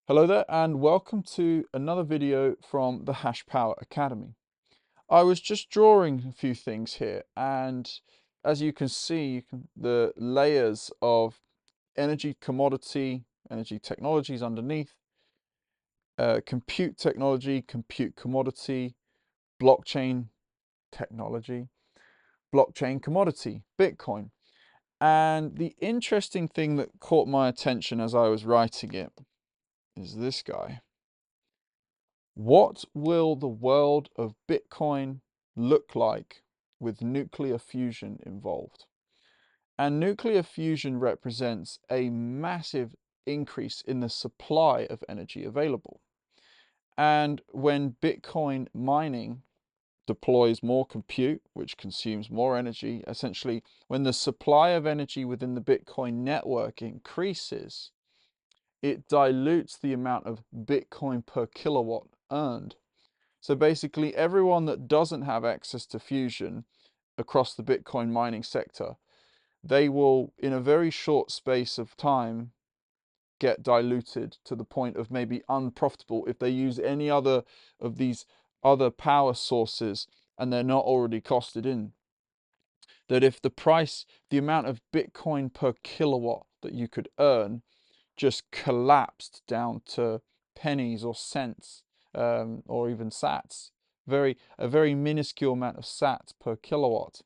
Hello there and welcome to another video from the Hashpower Academy. I was just drawing a few things here, and as you can see, the layers of energy commodity, energy technologies underneath, compute technology, compute commodity, blockchain technology, blockchain commodity, Bitcoin. And the interesting thing that caught my attention as I was writing it is this guy. What will the world of Bitcoin look like with nuclear fusion involved? And nuclear fusion represents a massive increase in the supply of energy available. And when Bitcoin mining deploys more compute, which consumes more energy, essentially, when the supply of energy within the Bitcoin network increases, it dilutes the amount of Bitcoin per kilowatt earned. So basically, everyone that doesn't have access to Fusion across the Bitcoin mining sector, they will, in a very short space of time, get diluted to the point of maybe unprofitable if they use any other of these other power sources and they're not already costed in. That if the amount of Bitcoin per kilowatt that you could earn just collapsed down to pennies or cents, or even sats, a very minuscule amount of sats per kilowatt,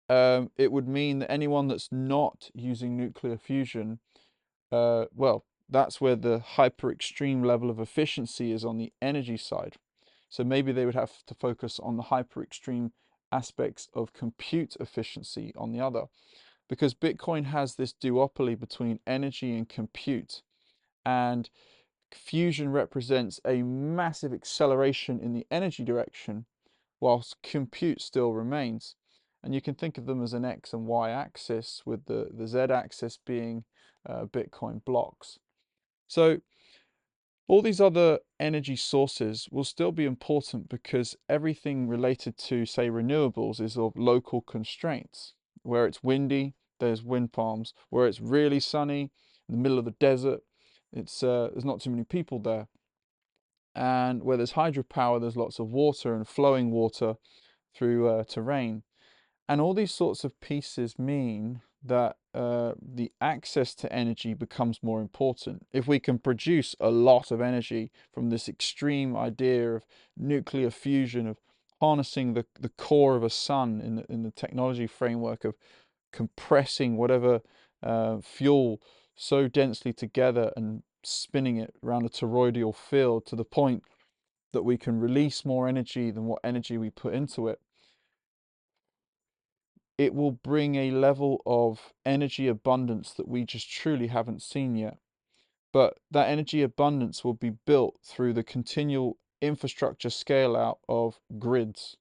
it would mean that anyone that's not using nuclear fusion, well, that's where the hyper extreme level of efficiency is on the energy side. So maybe they would have to focus on the hyper extreme aspects of compute efficiency on the other, because Bitcoin has this duopoly between energy and compute, and fusion represents a massive acceleration in the energy direction, whilst compute still remains. And you can think of them as an X and Y axis, with the Z axis being Bitcoin blocks. So all these other energy sources will still be important because everything related to, say, renewables is of local constraints. Where it's windy, there's wind farms. Where it's really sunny, in the middle of the desert, there's not too many people there. And where there's hydropower, there's lots of water and flowing water through terrain. And all these sorts of pieces mean that the access to energy becomes more important. If we can produce a lot of energy from this extreme idea of nuclear fusion, of harnessing the core of a sun in the technology framework of compressing whatever fuel so densely together and spinning it around a toroidal field to the point that we can release more energy than what energy we put into it, it will bring a level of energy abundance that we just truly haven't seen yet. But that energy abundance will be built through the continual infrastructure scale out of grids.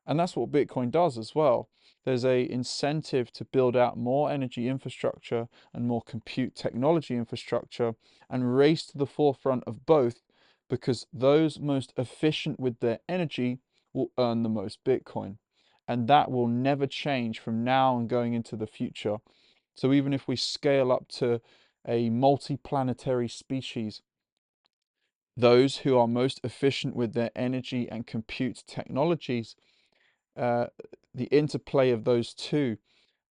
And that's what Bitcoin does as well. There's a incentive to build out more energy infrastructure and more compute technology infrastructure and race to the forefront of both, because those most efficient with their energy will earn the most Bitcoin. And that will never change from now and going into the future. So even if we scale up to a multi-planetary species, those who are most efficient with their energy and compute technologies, the interplay of those two,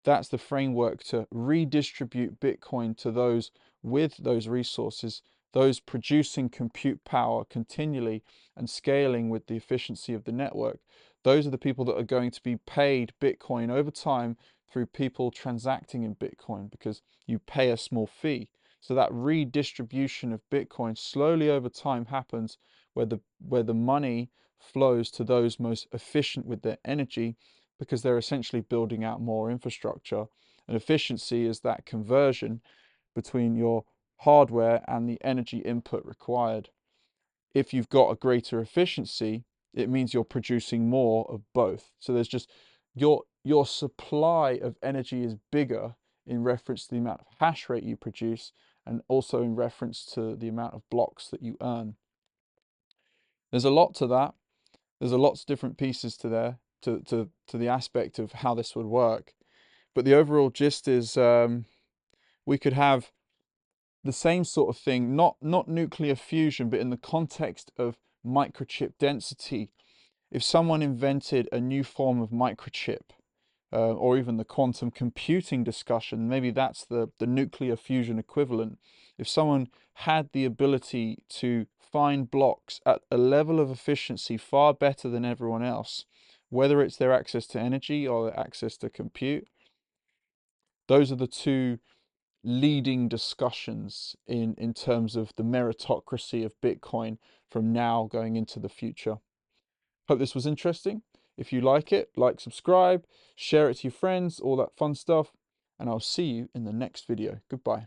that's the framework to redistribute Bitcoin to those with those resources, those producing compute power continually and scaling with the efficiency of the network. Those are the people that are going to be paid Bitcoin over time through people transacting in Bitcoin, because you pay a small fee. So that redistribution of Bitcoin slowly over time happens, where the money flows to those most efficient with their energy, because they're essentially building out more infrastructure. And efficiency is that conversion between your hardware and the energy input required. If you've got a greater efficiency, it means you're producing more of both. So there's just your supply of energy is bigger in reference to the amount of hash rate you produce, and also in reference to the amount of blocks that you earn. There's a lot to that. There's a lots of different pieces to there to the aspect of how this would work. But the overall gist is, we could have the same sort of thing, not nuclear fusion, but in the context of microchip density. If someone invented a new form of microchip, or even the quantum computing discussion, maybe that's the nuclear fusion equivalent. If someone had the ability to find blocks at a level of efficiency far better than everyone else, whether it's their access to energy or their access to compute, those are the two leading discussions in terms of the meritocracy of Bitcoin from now going into the future. Hope this was interesting. If you like it, like, subscribe, share it to your friends, all that fun stuff, and I'll see you in the next video. Goodbye.